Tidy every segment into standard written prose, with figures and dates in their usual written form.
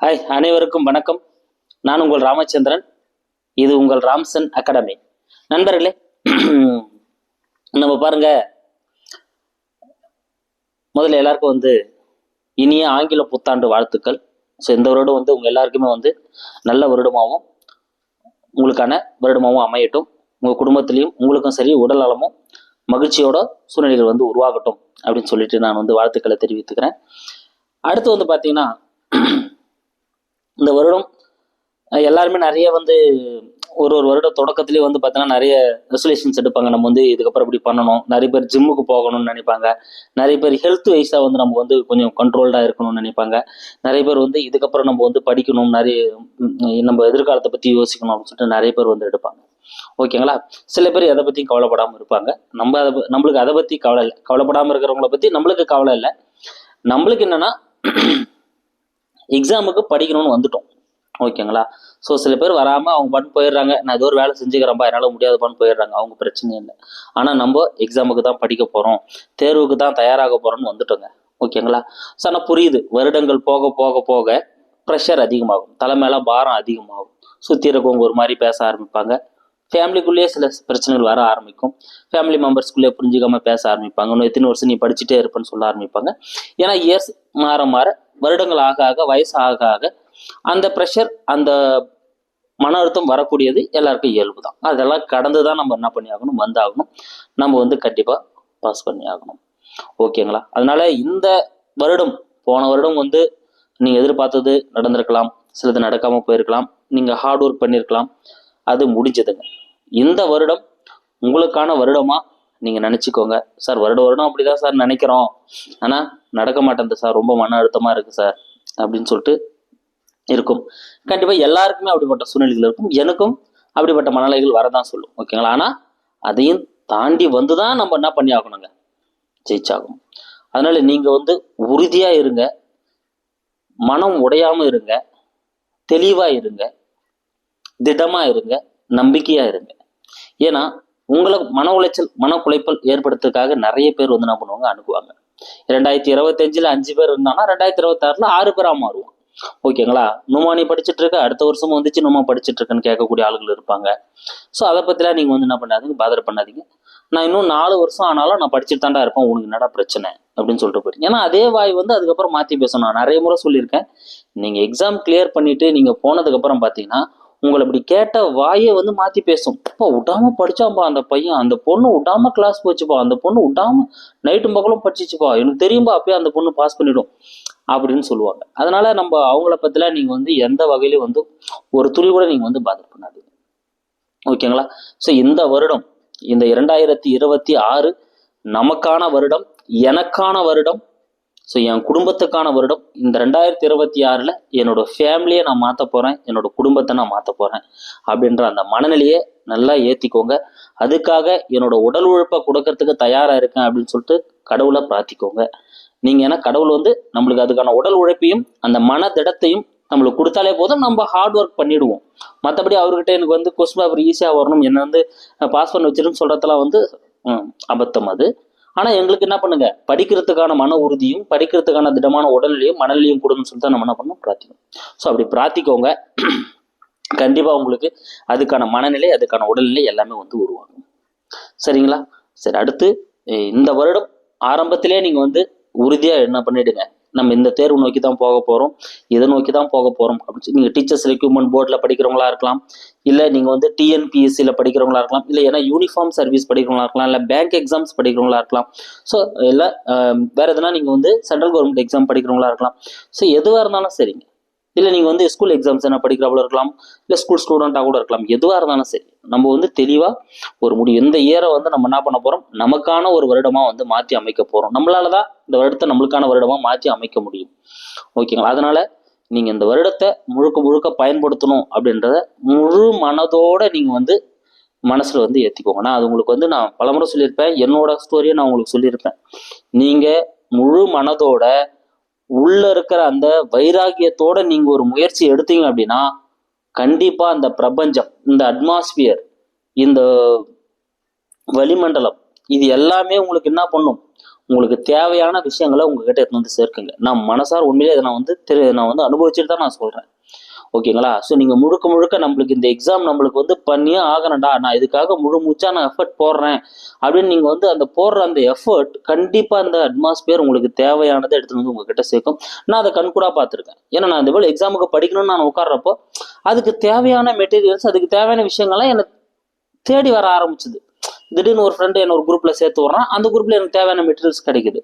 Hi, அனைவருக்கும் வணக்கம். நான் உங்கள் ராமச்சந்திரன். இது உங்கள் ராம்சன் அகாடமி. நண்பர்களே, நம்ம பாருங்க, முதல்ல எல்லாருக்கும் இனிய ஆங்கில புத்தாண்டு வாழ்த்துக்கள். ஸோ இந்த வருடம் உங்கள் எல்லாருக்குமே நல்ல வருடமாகவும் உங்களுக்கான வருடமாகவும் அமையட்டும். உங்கள் குடும்பத்திலையும் உங்களுக்கும் சரி உடல் நலமும் மகிழ்ச்சியோட சூழ்நிலைகள் உருவாகட்டும் அப்படின்னு சொல்லிட்டு நான் வாழ்த்துக்களை தெரிவித்துக்கிறேன். அடுத்து பார்த்தீங்கன்னா, இந்த வருடம் எல்லாருமே நிறைய ஒரு வருட தொடக்கத்திலேயே பார்த்தீங்கன்னா நிறைய ரெசல்யூஷன்ஸ் எடுப்பாங்க. நம்ம இதுக்கப்புறம் இப்படி பண்ணணும். நிறைய பேர் ஜிம்முக்கு போகணும்னு நினைப்பாங்க. நிறைய பேர் ஹெல்த் வைஸாக நம்ம கொஞ்சம் கண்ட்ரோல்டாக இருக்கணும்னு நினைப்பாங்க. நிறைய பேர் இதுக்கப்புறம் நம்ம படிக்கணும், நிறைய நம்ம எதிர்காலத்தை பற்றி யோசிக்கணும் அப்படின்னு சொல்லிட்டு நிறைய பேர் எடுப்பாங்க. ஓகேங்களா? சில பேர் எதை பற்றியும் கவலைப்படாமல் இருப்பாங்க. நம்மளுக்கு அதை பற்றி கவலை இல்லை. கவலைப்படாமல் இருக்கிறவங்கள பற்றி நம்மளுக்கு கவலை இல்லை. நம்மளுக்கு என்னன்னா, எக்ஸாமுக்கு படிக்கணும்னு வந்துட்டோம். ஓகேங்களா? ஸோ சில பேர் வராமல் அவங்க பாட்டு போயிடுறாங்க. நான் ஏதோ ஒரு வேலை செஞ்சுக்கிறேன்ப்பா, என்னால் முடியாதுப்பான்னு போயிடுறாங்க. அவங்க பிரச்சனையும் இல்லை. ஆனால் நம்ம எக்ஸாமுக்கு தான் படிக்க போகிறோம், தேர்வுக்கு தான் தயாராக போகிறோம்னு வந்துட்டோங்க. ஓகேங்களா? ஸோ ஆனால் புரியுது, வருடங்கள் போக போக போக ப்ரெஷர் அதிகமாகும், தலைமையில பாரம் அதிகமாகும். சுற்றி இருக்கவங்க ஒரு மாதிரி பேச ஆரம்பிப்பாங்க. ஃபேமிலிக்குள்ளேயே சில பிரச்சனைகள் வர ஆரம்பிக்கும். ஃபேமிலி மெம்பர்ஸ்குள்ளேயே புரிஞ்சுக்காம பேச ஆரம்பிப்பாங்க. இன்னும் எத்தனை வருஷம் நீ படிச்சுட்டே இருப்பேன்னு சொல்ல ஆரம்பிப்பாங்க. ஏன்னா இயர்ஸ் மாற மாற, வருடங்கள் ஆக ஆக, வயசு ஆக ஆக அந்த ப்ரெஷர், அந்த மன அழுத்தம் வரக்கூடியது எல்லாருக்கும் இயல்பு தான். அதெல்லாம் கடந்து தான் நம்ம என்ன பண்ணி ஆகணும், வந்தாகணும். நம்ம கண்டிப்பாக பாஸ் பண்ணி ஆகணும். ஓகேங்களா? அதனால இந்த வருடம், போன வருடம் நீங்கள் எதிர்பார்த்தது நடந்திருக்கலாம், சிலது நடக்காமல் போயிருக்கலாம், நீங்கள் ஹார்ட் ஒர்க் பண்ணியிருக்கலாம், அது முடிஞ்சதுங்க. இந்த வருடம் உங்களுக்கான வருடமா நீங்கள் நினச்சிக்கோங்க. சார் வருடம் அப்படிதான் சார் நினைக்கிறோம், ஆனால் நடக்க மாட்டேங்குது சார், ரொம்ப மன அழுத்தமாக இருக்குது சார் அப்படின்னு சொல்லிட்டு இருக்கும். கண்டிப்பாக எல்லாருக்குமே அப்படிப்பட்ட சூழ்நிலைகள் இருக்கும். எனக்கும் அப்படிப்பட்ட மனநிலைகள் வரதான் சொல்லும். ஓகேங்களா? ஆனால் அதையும் தாண்டி தான் நம்ம என்ன பண்ணி ஆகணுங்க, ஜெயிச்சாகணும். அதனால நீங்கள் உறுதியாக இருங்க, மனம் உடையாமல் இருங்க, தெளிவாக இருங்க, திடமாக இருங்க, நம்பிக்கையாக இருங்க. ஏன்னா உங்களுக்கு மன உளைச்சல், மனக்குலைப்பல் ஏற்படுத்துறதுக்காக நிறைய பேர் என்ன பண்ணுவாங்க, அணுகுவாங்க. 2025 5 பேர் இருந்தாங்கன்னா 2026 6 பேராக மாறுவோம். ஓகேங்களா? நுமானி படிச்சுட்டு இருக்க, அடுத்த வருஷமும் நுமா படிச்சுட்டு இருக்கேன்னு கேட்கக்கூடிய ஆளுகள் இருப்பாங்க. ஸோ அதை பற்றிலாம் நீங்கள் என்ன பண்ணாதீங்க, பாதர் பண்ணாதீங்க. நான் இன்னும் 4 வருஷம் ஆனாலும் நான் படிச்சுட்டு தாண்டா இருப்பேன், உனக்கு என்னடா பிரச்சனை அப்படின்னு சொல்லிட்டு போயிட்டு. ஏன்னா அதே வாய் அதுக்கப்புறம் மாற்றி பேசணும். நான் நிறைய முறை சொல்லியிருக்கேன், நீங்கள் எக்ஸாம் கிளியர் பண்ணிட்டு நீங்கள் போனதுக்கப்புறம் பார்த்தீங்கன்னா, உங்களை இப்படி கேட்ட வாயை மாற்றி பேசும். இப்போ விடாம படிச்சாப்பா அந்த பையன், அந்த பொண்ணு விடாம கிளாஸ் போச்சுப்பா, அந்த பொண்ணு விடாம நைட்டும் பகலும் படிச்சிச்சுப்பா, எனக்கு தெரியும்பா, அப்பயே அந்த பொண்ணு பாஸ் பண்ணிடும் அப்படின்னு சொல்லுவாங்க. அதனால நம்ம அவங்கள பத்திலாம் நீங்க எந்த வகையிலும் ஒரு துளி கூட நீங்க பாதர் பண்ணாதீங்க. ஓகேங்களா? ஸோ இந்த வருடம், இந்த 2026 நமக்கான வருடம், எனக்கான வருடம், ஸோ என் குடும்பத்துக்கான வருடம். இந்த 2026 என்னோட ஃபேமிலியை நான் மாற்ற போகிறேன், என்னோட குடும்பத்தை நான் மாற்ற போகிறேன் அப்படின்ற அந்த மனநிலையை நல்லா ஏற்றிக்கோங்க. அதுக்காக என்னோட உடல் உழைப்பை கொடுக்கறதுக்கு தயாராக இருக்கேன் அப்படின்னு சொல்லிட்டு கடவுளை பிரார்த்திக்கோங்க. நீங்கள் ஏன்னா கடவுள் நம்மளுக்கு அதுக்கான உடல் உழைப்பையும் அந்த மன திடத்தையும் நம்மளுக்கு கொடுத்தாலே போதும், நம்ம ஹார்ட் ஒர்க் பண்ணிடுவோம். மற்றபடி அவர்கிட்ட எனக்கு கொஸ்டின் பேப்பர் ஈஸியாக வரணும், என்ன பாஸ் பண்ண வச்சிருன்னு சொல்கிறதெல்லாம் அபத்தம் அது. ஆனால் எங்களுக்கு என்ன பண்ணுங்க, படிக்கிறதுக்கான மன உறுதியும், படிக்கிறதுக்கான திடமான உடல்நிலையும் மனநிலையும் கொடுன்னு சொல்லிட்டு நம்ம என்ன பண்ணணும், பிரார்த்திக்கணும். ஸோ அப்படி பிரார்த்திக்கோங்க. கண்டிப்பாக உங்களுக்கு அதுக்கான மனநிலை, அதுக்கான உடல்நிலை எல்லாமே உருவாகும். சரிங்களா? சரி, அடுத்து இந்த வருடம் ஆரம்பத்திலே நீங்கள் உறுதியாக என்ன பண்ணிடுங்க, நம்ம இந்த தேர்வு நோக்கி தான் போக போகிறோம், இதை நோக்கி தான் போக போகிறோம் அப்படின்னு சொல்லி நீங்கள் டீச்சர்ஸ் ரெக்ரூட்மெண்ட் போர்டில் படிக்கிறவங்களா இருக்கலாம், இல்லை நீங்கள் டிஎன்பிஎஸ்சியில் படிக்கிறவங்களா இருக்கலாம், இல்லை ஏன்னா யூனிஃபார்ம் சர்வீஸ் படிக்கிறவங்களா இருக்கலாம், இல்லை பேங்க் எக்ஸாம்ஸ் படிக்கிறவங்களா இருக்கலாம். ஸோ இல்லை வேறு எதுனா நீங்கள் சென்ட்ரல் கவர்மெண்ட் எக்ஸாம் படிக்கிறவங்களா இருக்கலாம். ஸோ எதுவாக இருந்தாலும் சரிங்க. இல்லை நீங்கள் ஸ்கூல் எக்ஸாம்ஸ் என்ன படிக்கிறவங்கள இருக்கலாம், இல்லை ஸ்கூல் ஸ்டூடெண்ட்டாக கூட இருக்கலாம். எதுவாக இருந்தாலும் சரி, நம்ம தெளிவாக ஒரு முடிவு, இந்த இயரை நம்ம என்ன பண்ண போகிறோம், நமக்கான ஒரு வருடமாக மாற்றி அமைக்க போகிறோம். நம்மளால தான் இந்த வருடத்தை நம்மளுக்கான வருடமாக மாற்றி அமைக்க முடியும். ஓகேங்களா? அதனால் நீங்கள் இந்த வருடத்தை முழுக்க முழுக்க பயன்படுத்தணும் அப்படின்றத முழு மனதோடு நீங்கள் மனசில் ஏற்றிக்கோங்க. நான் அது உங்களுக்கு நான் பலமுறை சொல்லியிருப்பேன், என்னோட ஸ்டோரியை நான் உங்களுக்கு சொல்லியிருப்பேன். நீங்கள் முழு மனதோட உள்ள இருக்கிற அந்த வைராகியத்தோட நீங்க ஒரு முயற்சி எடுத்தீங்க அப்படின்னா, கண்டிப்பா அந்த பிரபஞ்சம், இந்த அட்மாஸ்பியர், இந்த வளிமண்டலம், இது எல்லாமே உங்களுக்கு என்ன பண்ணும், உங்களுக்கு தேவையான விஷயங்களை உங்ககிட்ட எடுத்து வந்து சேர்க்குங்க. நான் மனசார உண்மையிலே இதை நான் வந்து அனுபவிச்சுட்டு தான் நான் சொல்றேன். ஓகேங்களா? ஸோ நீங்க முழுக்க முழுக்க நம்மளுக்கு இந்த எக்ஸாம் நம்மளுக்கு வந்து பண்ணியே ஆகணும்டா, நான் இதுக்காக முழு மூச்சா நான் எஃபர்ட் போடுறேன் அப்படின்னு நீங்க வந்து அந்த போடுற அந்த எஃபர்ட் கண்டிப்பா அந்த அட்மாஸ்பியர் உங்களுக்கு தேவையானதை எடுத்துட்டு வந்து உங்ககிட்ட சேர்க்கும். நான் அதை கண்கூடா பார்த்துருக்கேன். ஏன்னா நான் இந்த போல எக்ஸாமுக்கு படிக்கணும்னு நான் உட்கார்றப்போ அதுக்கு தேவையான மெட்டீரியல்ஸ், அதுக்கு தேவையான விஷயங்கள்லாம் எனக்கு தேடி வர ஆரம்பிச்சுது. திடீர்னு ஒரு ஃப்ரெண்டு என்ன ஒரு குரூப்ல சேர்த்து விடுறான், அந்த குரூப்ல எனக்கு தேவையான மெட்டீரியல்ஸ் கிடைக்குது.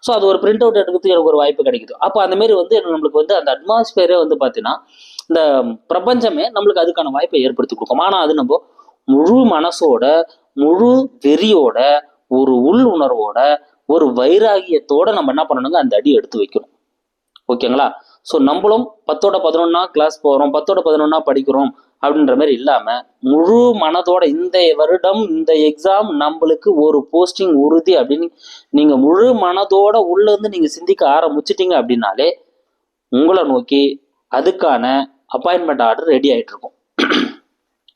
ஸோ அது ஒரு பிரிண்ட் அவுட் எடுக்கிறதுக்கு எனக்கு ஒரு வாய்ப்பு கிடைக்குது. அப்போ அந்த மாதிரி வந்து நம்மளுக்கு வந்து அந்த அட்மாஸ்பியரே வந்து பார்த்தீங்கன்னா இந்த பிரபஞ்சமே நம்மளுக்கு அதுக்கான வாய்ப்பை ஏற்படுத்தி கொடுக்கும். ஆனால் அது நம்ம முழு மனசோட, முழு வெறியோட, ஒரு உள் உணர்வோட, ஒரு வைராகியத்தோட நம்ம என்ன பண்ணணுங்க, அந்த அடி எடுத்து வைக்கணும். ஓகேங்களா? ஸோ நம்மளும் 10ஓட 11 கிளாஸ் போகிறோம், 10ஓட 11 படிக்கிறோம் அப்படின்ற மாதிரி இல்லாமல் முழு மனதோட இந்த வருடம் இந்த எக்ஸாம் நம்மளுக்கு ஒரு போஸ்டிங் உறுதி அப்படின்னு நீங்கள் முழு மனதோட உள்ள இருந்து நீங்கள் சிந்திக்க ஆரம்பிச்சிட்டீங்க அப்படின்னாலே உங்களை நோக்கி அதுக்கான அப்பாயின்மெண்ட் ஆர்டர் ரெடி ஆகிட்டு இருக்கும்.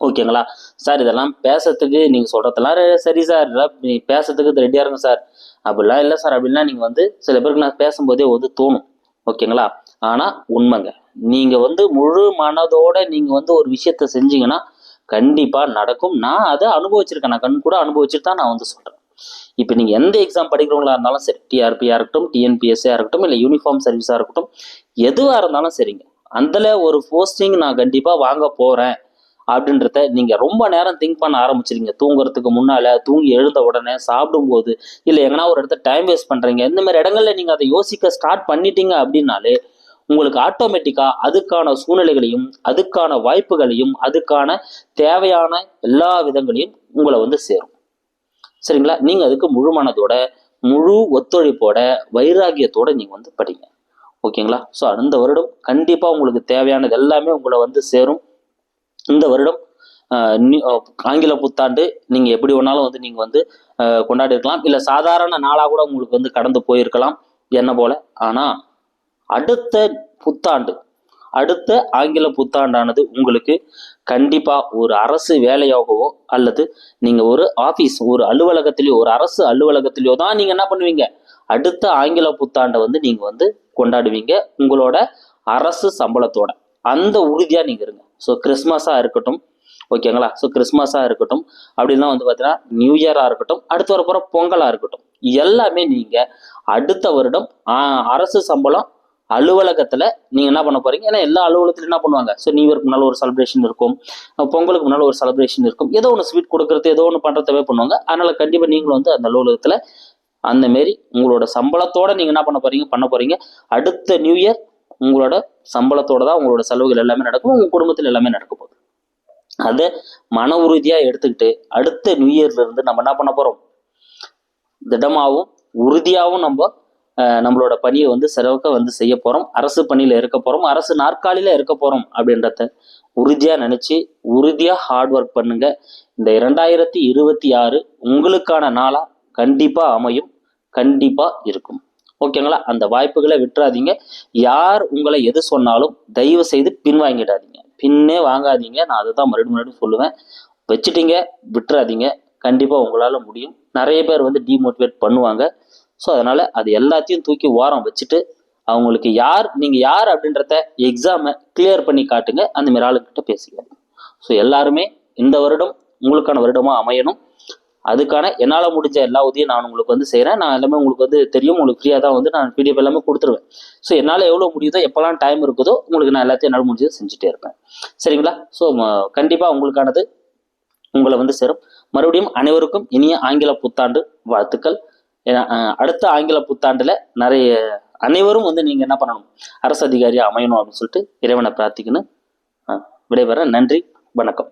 ஓகேங்களா? சார் இதெல்லாம் பேசுறதுக்கு நீங்கள் சொல்கிறதெல்லாம் சரி சார், நீ பேசுறதுக்கு ரெடியாக இருங்க சார், அப்படிலாம் இல்லை சார் அப்படின்லாம் நீங்கள் வந்து சில பேருக்கு நான் பேசும்போதே வந்து தோணும். ஓகேங்களா? ஆனால் உண்மைங்க, நீங்கள் வந்து முழு மனதோட நீங்கள் வந்து ஒரு விஷயத்த செஞ்சீங்கன்னா கண்டிப்பாக நடக்கும். நான் அதை அனுபவிச்சிருக்கேன், நான் கண் கூட அனுபவிச்சுட்டு தான் நான் வந்து சொல்கிறேன். இப்போ நீங்கள் எந்த எக்ஸாம் படிக்கிறவங்களா இருந்தாலும் சரி, டிஆர்பியாக இருக்கட்டும், டிஎன்பிஎஸ்சியாக இருக்கட்டும், இல்லை யூனிஃபார்ம் சர்வீஸாக இருக்கட்டும், எதுவாக இருந்தாலும் சரிங்க, அதில் ஒரு போஸ்டிங் நான் கண்டிப்பாக வாங்க போகிறேன் அப்படின்றத நீங்கள் ரொம்ப நேரம் திங்க் பண்ண ஆரம்பிச்சிருங்க. தூங்குறதுக்கு முன்னால், தூங்கி எழுந்த உடனே, சாப்பிடும்போது, இல்லை எங்கன்னா ஒரு இடத்த டைம் வேஸ்ட் பண்ணுறீங்க, இந்த மாதிரி இடங்கள்ல நீங்கள் அதை யோசிக்க ஸ்டார்ட் பண்ணிட்டீங்க அப்படின்னாலே உங்களுக்கு ஆட்டோமேட்டிக்காக அதுக்கான சூழ்நிலைகளையும், அதுக்கான வாய்ப்புகளையும், அதுக்கான தேவையான எல்லா விதங்களையும் உங்களை வந்து சேரும். சரிங்களா? நீங்கள் அதுக்கு முழு மனதோட, முழு ஒத்துழைப்போட, வைராகியத்தோட நீங்கள் வந்து படிங்க. ஓகேங்களா? ஸோ அந்த வருடம் கண்டிப்பாக உங்களுக்கு தேவையானது எல்லாமே உங்களை வந்து சேரும். இந்த வருடம் ஆங்கில புத்தாண்டு நீங்கள் எப்படி வேணாலும் வந்து நீங்கள் வந்து கொண்டாடி இருக்கலாம், இல்லை சாதாரண நாளாக கூட உங்களுக்கு வந்து கடந்து போயிருக்கலாம் என்ன போல. ஆனால் அடுத்த புத்தாண்டு, அடுத்த ஆங்கில புத்தாண்டானது உங்களுக்கு கண்டிப்பா ஒரு அரசு வேலையாகவோ அல்லது நீங்க ஒரு ஆபீஸ், ஒரு அலுவலகத்திலேயோ, ஒரு அரசு அலுவலகத்திலேயோ தான் நீங்க என்ன பண்ணுவீங்க, அடுத்த ஆங்கில புத்தாண்டை வந்து நீங்க வந்து கொண்டாடுவீங்க உங்களோட அரசு சம்பளத்தோட. அந்த உறுதியா நீங்க இருங்க. ஸோ கிறிஸ்மஸா இருக்கட்டும், ஓகேங்களா? ஸோ கிறிஸ்மஸாக இருக்கட்டும், அப்படின்னா வந்து பார்த்தீங்கன்னா நியூ இயராக இருக்கட்டும், அடுத்து வரப்போகிற பொங்கலாக இருக்கட்டும், எல்லாமே நீங்கள் அடுத்த வருடம் அரசு சம்பளம் அலுவலகத்தில் நீங்கள் என்ன பண்ண போகிறீங்க. ஏன்னா எல்லா அலுவலகத்திலும் என்ன பண்ணுவாங்க, ஸோ நியூ இயருக்கு முன்னால் ஒரு செலிப்ரேஷன் இருக்கும், பொங்கலுக்கு முன்னால் ஒரு செலிப்ரேஷன் இருக்கும், ஏதோ ஒன்று ஸ்வீட் கொடுக்குறது, ஏதோ ஒன்று பண்ணுறதவே பண்ணுவாங்க. அதனால் கண்டிப்பாக நீங்களும் வந்து அந்த அலுவலகத்தில் அந்த மாரி உங்களோட சம்பளத்தோடு நீங்கள் என்ன பண்ண போகிறீங்க. அடுத்த நியூ இயர் உங்களோட சம்பளத்தோட தான் உங்களோட செலவுகள் எல்லாமே நடக்கும், உங்கள் குடும்பத்தில் எல்லாமே நடக்க போகுது. அதை மன உறுதியாக எடுத்துக்கிட்டு அடுத்த நியூ இயர்ல இருந்து நம்ம என்ன பண்ண போகிறோம், திடமாகவும் உறுதியாகவும் நம்மளோட பணியை வந்து சிறக்க வந்து செய்ய போகிறோம். அரசு பணியில் இருக்க போகிறோம், அரசு நாற்காலியில் இருக்க போகிறோம் அப்படின்றத உறுதியாக நினச்சி உறுதியாக ஹார்ட் ஒர்க் பண்ணுங்க. இந்த 2026 உங்களுக்கான நாளாக கண்டிப்பாக அமையும், கண்டிப்பாக இருக்கும். ஓகேங்களா? அந்த வாய்ப்புகளை விட்டுறாதீங்க. யார் உங்களை எது சொன்னாலும் தயவு செய்து பின்வாங்கிடாதீங்க, பின்னே வாங்காதீங்க. நான் அதை தான் மறுபடியும் சொல்லுவேன். வச்சுட்டீங்க, விட்டுறாதீங்க. கண்டிப்பாக உங்களால் முடியும். நிறைய பேர் வந்து டிமோட்டிவேட் பண்ணுவாங்க. ஸோ அதனால் அது எல்லாத்தையும் தூக்கி ஓரம் வச்சுட்டு அவங்களுக்கு நீங்கள் யார் அப்படின்றத எக்ஸாமை கிளியர் பண்ணி காட்டுங்க. அந்த மாதிரி ஆளுக்கிட்ட பேசிக்காது. ஸோ எல்லாருமே இந்த வருடம் உங்களுக்கான வருடமாக அமையணும். அதுக்கான என்னால் முடிஞ்ச எல்லா உதவியும் நான் உங்களுக்கு வந்து செய்கிறேன். நான் எல்லாமே உங்களுக்கு வந்து தெரியும், உங்களுக்கு ஃப்ரீயாக தான் வந்து நான் பிடிஎஃப் எல்லாமே கொடுத்துருவேன். ஸோ என்னால் எவ்வளோ முடியுதோ, எப்போல்லாம் டைம் இருக்குதோ உங்களுக்கு நான் எல்லாத்தையும் என்னால் முடிஞ்சதை செஞ்சுட்டே இருப்பேன். சரிங்களா? ஸோ கண்டிப்பாக உங்களுக்கானது உங்களை வந்து சேரும். மறுபடியும் அனைவருக்கும் இனிய ஆங்கில புத்தாண்டு வாழ்த்துக்கள். ஏன்னா அடுத்த ஆங்கில புத்தாண்டில் அனைவரும் வந்து நீங்கள் என்ன பண்ணணும், அரசு அதிகாரியாக அமையணும் அப்படின்னு சொல்லிட்டு இறைவனை பிரார்த்திக்கணும். விடைபெற நன்றி, வணக்கம்.